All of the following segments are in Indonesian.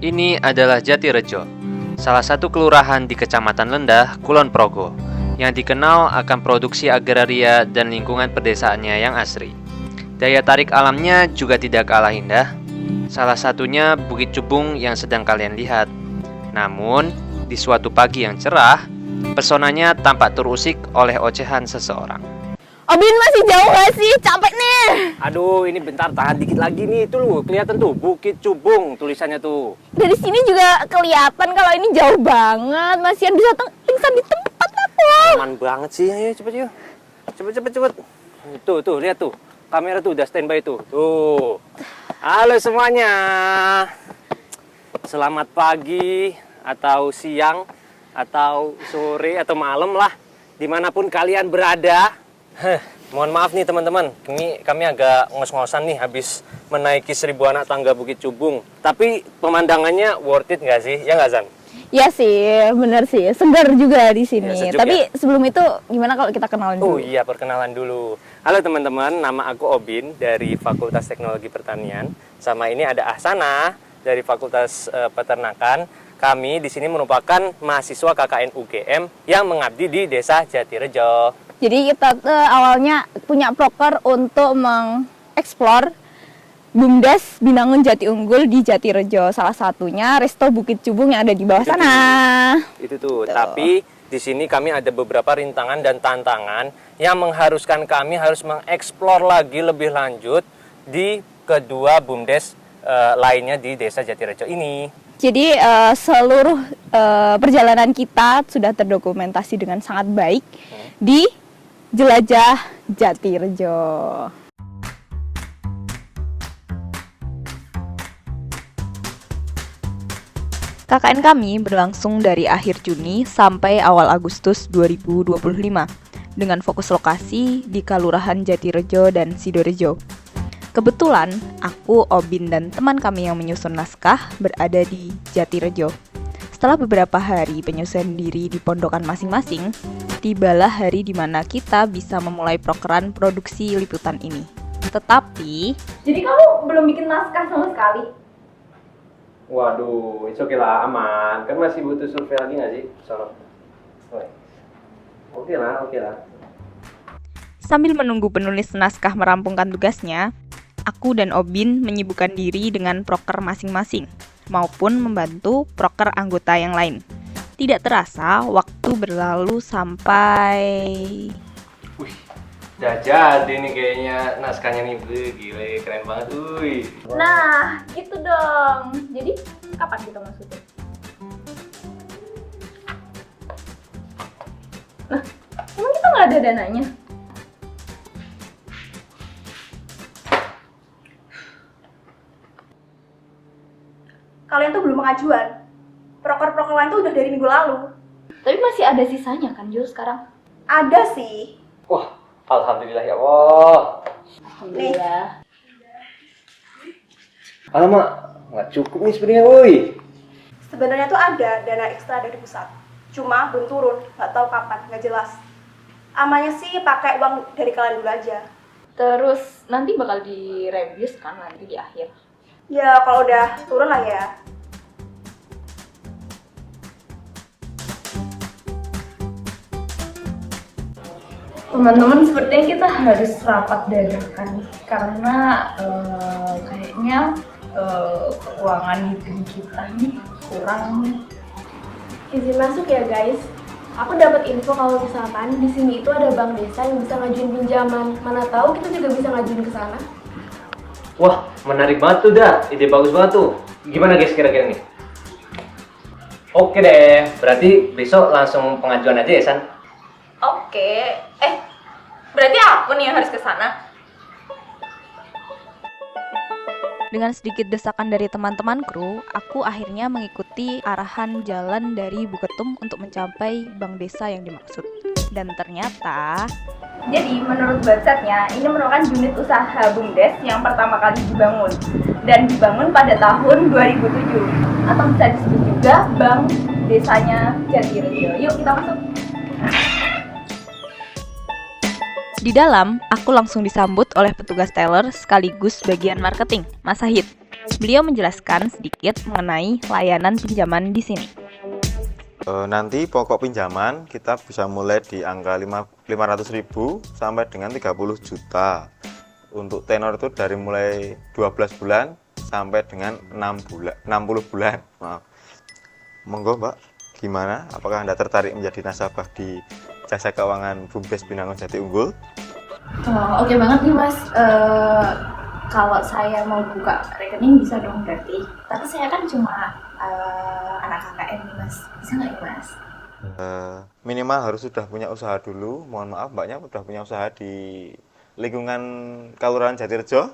Ini adalah Jatirejo, salah satu kelurahan di Kecamatan Lendah, Kulon Progo, yang dikenal akan produksi agraria dan lingkungan pedesaannya yang asri. Daya tarik alamnya juga tidak kalah indah, salah satunya Bukit Cubung yang sedang kalian lihat. Namun, di suatu pagi yang cerah, pesonanya tampak terusik oleh ocehan seseorang. Obin masih jauh gak sih? Capek nih. Aduh, ini bentar, tahan dikit lagi nih. Itu loh, kelihatan tuh Bukit Cubung tulisannya tuh. Dari sini juga kelihatan kalau ini jauh banget. Masian bisa pingsan di tempat aku. Aman banget sih. Ayo cepet yuk. Cepet. Tuh, lihat tuh. Kamera tuh udah standby tuh. Tuh. Halo semuanya. Selamat pagi atau siang atau sore atau malam lah. Dimanapun kalian berada. Mohon maaf nih teman-teman, kami agak ngos-ngosan nih habis menaiki 1000 anak tangga Bukit Cubung. Tapi pemandangannya worth it nggak sih? Ya nggak, Zan? Ya sih, bener sih. Segar juga di sini. Ya, tapi ya? sebelum itu gimana kalau kita kenalan dulu? Oh iya, perkenalan dulu. Halo teman-teman, nama aku Obin dari Fakultas Teknologi Pertanian. Sama ini ada Ahsana dari Fakultas Peternakan. Kami di sini merupakan mahasiswa KKN UGM yang mengabdi di Desa Jatirejo. Jadi kita awalnya punya proker untuk mengeksplor BUMDes Binangun Jati Unggul di Jatirejo. Salah satunya Resto Bukit Cubung yang ada di bawah sana. Itu tuh. Tapi di sini kami ada beberapa rintangan dan tantangan yang mengharuskan kami harus mengeksplor lagi lebih lanjut di kedua BUMDes lainnya di Desa Jatirejo ini. Jadi seluruh perjalanan kita sudah terdokumentasi dengan sangat baik di Jelajah Jatirejo. KKN kami berlangsung dari akhir Juni sampai awal Agustus 2025 dengan fokus lokasi di Kelurahan Jatirejo dan Sidorejo. Kebetulan, aku, Obin, dan teman kami yang menyusun naskah berada di Jatirejo. Setelah beberapa hari penyusunan diri di pondokan masing-masing, tibalah hari di mana kita bisa memulai prokeran produksi liputan ini. Tetapi... Jadi kamu belum bikin naskah sama sekali? Waduh, oke lah, aman. Kan masih butuh survei lagi nggak sih? Oke lah. Sambil menunggu penulis naskah merampungkan tugasnya, aku dan Obin menyibukkan diri dengan proker masing-masing, maupun membantu proker anggota yang lain. Tidak terasa, waktu berlalu sampai... Wih, udah jadi nih kayaknya naskahnya nih, gile, keren banget, wih. Nah, gitu dong. Jadi, kapan kita maksudnya? Nah, emang kita nggak ada dananya? Kalian tuh belum pengajuan. Proker-proker lain tuh udah dari minggu lalu. Tapi masih ada sisanya kan, Jul, sekarang? Ada sih. Wah, alhamdulillah ya Allah. Alhamdulillah. Alamak, nggak cukup nih sebenarnya, woi. Sebenarnya tuh ada dana ekstra dari pusat. Cuma belum turun, nggak tahu kapan, nggak jelas. Amannya sih pakai uang dari kalian dulu aja. Terus nanti bakal direbius kan nanti di akhir? Ya kalau udah turun lah ya. Teman-teman, sepertinya kita harus rapat dadakan karena kayaknya keuangan hidup kita nih kurang. Izin masuk ya guys. Aku dapat info kalau misalkan di sini itu ada bank desa yang bisa ngajuin pinjaman. Mana tahu kita juga bisa ngajuin ke sana. Wah, menarik banget tuh, dah. Ide bagus banget tuh. Gimana guys kira-kira nih? Oke deh, berarti besok langsung pengajuan aja ya, San? Oke. Berarti aku nih yang harus ke sana. Dengan sedikit desakan dari teman-teman kru, aku akhirnya mengikuti arahan jalan dari Buketum untuk mencapai bank desa yang dimaksud. Dan ternyata... Jadi, menurut websitenya, ini merupakan unit usaha BUMDes yang pertama kali dibangun. Dan dibangun pada tahun 2007. Atau bisa disebut juga Bank Desanya Jatirejo. Yuk, kita masuk! Di dalam, aku langsung disambut oleh petugas teller sekaligus bagian marketing, Mas Sahid. Beliau menjelaskan sedikit mengenai layanan pinjaman di sini. Nanti pokok pinjaman kita bisa mulai di angka 500.000 sampai dengan 30 juta. Untuk tenor itu dari mulai 12 bulan sampai dengan 60 bulan. Maaf. Monggo Mbak, gimana? Apakah Anda tertarik menjadi nasabah di jasa keuangan BUMDes Binangun Jati Unggul? Oh, oke banget nih Mas. Kalau saya mau buka rekening bisa dong berarti. Tapi saya kan cuma anak KKN nih Mas. Bisa nggak ya Mas? Minimal harus sudah punya usaha dulu. Mohon maaf, Mbaknya sudah punya usaha di lingkungan Kelurahan Jatirejo?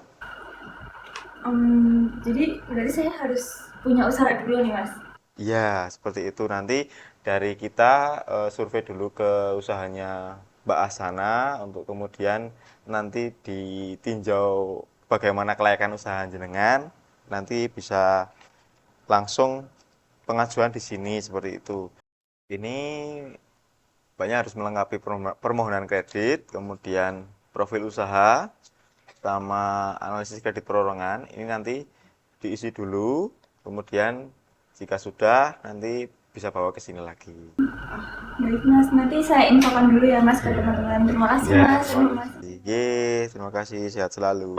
Jadi berarti saya harus punya usaha dulu nih Mas. Iya, seperti itu. Nanti dari kita survei dulu ke usahanya Mbak Asana untuk kemudian nanti ditinjau bagaimana kelayakan usaha jenengan. Nanti bisa langsung pengajuan di sini seperti itu. Ini Mbaknya harus melengkapi permohonan kredit, kemudian profil usaha, sama analisis kredit perorangan. Ini nanti diisi dulu, kemudian jika sudah, nanti bisa bawa ke sini lagi. Baik Mas, nanti saya infokan dulu ya Mas ke teman-teman. Terima kasih Ya, Mas. Terima kasih. terima kasih, sehat selalu.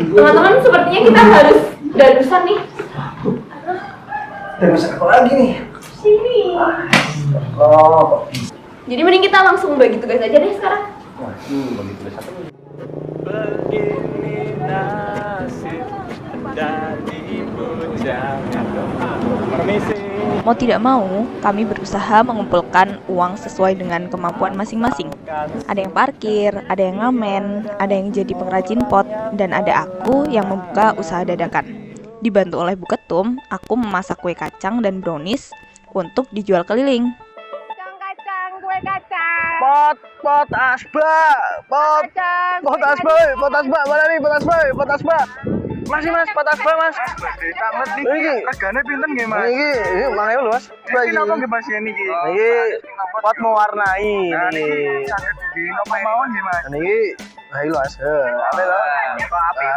Teman-teman, sepertinya kita harus dadusan nih. Dan masak apa lagi nih? Sini. Oh, Jadi mending kita langsung bagi tugas aja deh sekarang. bagi tulis satu. Begini nasib dari bujangan. Permisi. Mau tidak mau, kami berusaha mengumpulkan uang sesuai dengan kemampuan masing-masing. Ada yang parkir, ada yang ngamen, ada yang jadi pengrajin pot, dan ada aku yang membuka usaha dadakan. Dibantu oleh Bu Ketum, aku memasak kue kacang dan brownies untuk dijual keliling. Pot asba, pot asba, mana nih pot asba? Masih Mas, pot asba Mas. Tamat nih. Regane pinten nggih Mas? Iki mana lho Mas? Iki napa nggih Mas ini iki? Iki pot mewarnai niki. Napa mawon nggih Mas? Niki ayo Mas. Apa lho?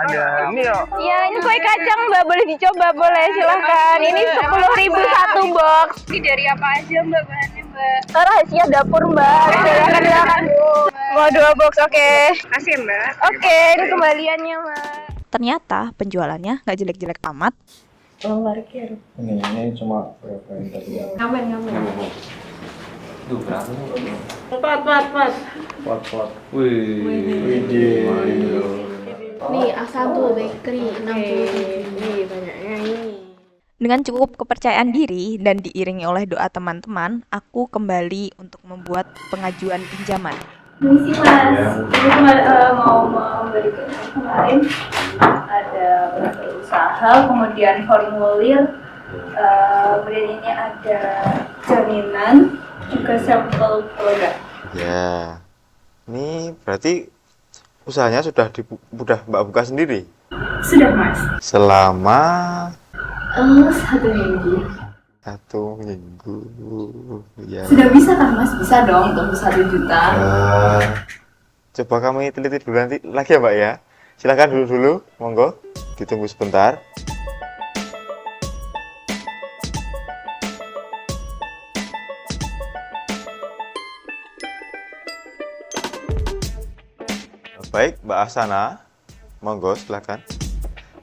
Ada ini yo. Ya, ini kue kacang Mbak, boleh dicoba, boleh silahkan. Ini 10.000 satu box. Ini dari apa aja Mbak bahannya Mbak? Rahasia dapur Mbak. Silakan. Mau 2 box, oke. Kasih Mbak. Oke, ini kembaliannya Mbak. Ternyata penjualannya nggak jelek-jelek amat. Ini cuma berapa yang tadi? Ngamen. Duh, berapa nih? Pot. Widih. Nih, Asanto Bakery 67. Nih, banyaknya ini. Dengan cukup kepercayaan diri dan diiringi oleh doa teman-teman, aku kembali untuk membuat pengajuan pinjaman. Misi Mas, ini mau memberikan kemarin ada profil usaha, kemudian formulir, kemudian ini ada jaminan, juga sampel produk. Ya, ini berarti usahanya sudah Mbak buka sendiri? Sudah Mas. Selama 1 minggu. 1 minggu. Ya. Sudah bisa kan Mas? Bisa dong untuk 1 juta. Coba kami teliti dulu nanti lagi ya Mbak ya. Silahkan dulu, monggo. Ditunggu sebentar. Baik, Mbak Asana, monggo silahkan.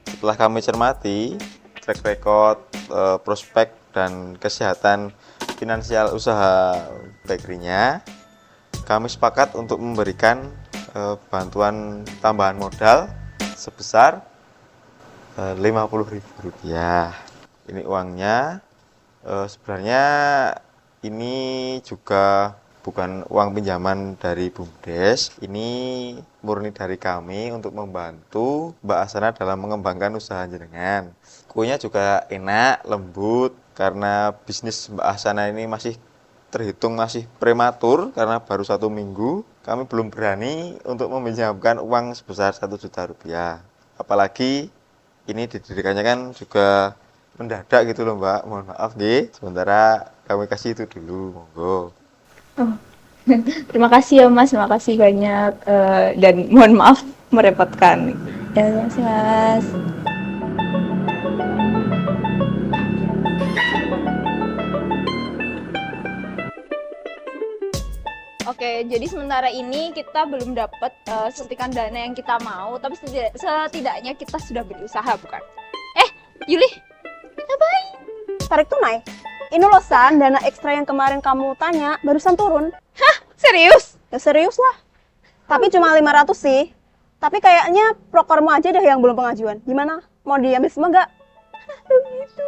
Setelah kami cermati track record, prospek dan kesehatan finansial usaha bakery-nya, kami sepakat untuk memberikan bantuan tambahan modal sebesar Rp50.000. Ini uangnya. Sebenarnya ini juga bukan uang pinjaman dari BUMDes, ini murni dari kami untuk membantu Mbak Asana dalam mengembangkan usaha jenengan. Kuenya juga enak, lembut, karena bisnis Mbak Asana ini masih terhitung masih prematur karena baru 1 minggu. Kami belum berani untuk meminjamkan uang sebesar Rp1 juta. Apalagi ini didirikannya kan juga mendadak gitu loh Mbak, mohon maaf nih. Sementara kami kasih itu dulu, monggo. Terima kasih ya Mas, terima kasih banyak. Dan mohon maaf merepotkan. Ya, terima kasih Mas. Oke, jadi sementara ini kita belum dapat suntikan dana yang kita mau, tapi setidaknya kita sudah berusaha, bukan? Yuli, ngapain? Tarik tunai. Ini loh San, dana ekstra yang kemarin kamu tanya barusan turun. Hah? Serius? Ya serius lah. Tapi cuma 500 sih. Tapi kayaknya prokormu aja deh yang belum pengajuan. Gimana? Mau diambil semua gak? Begitu.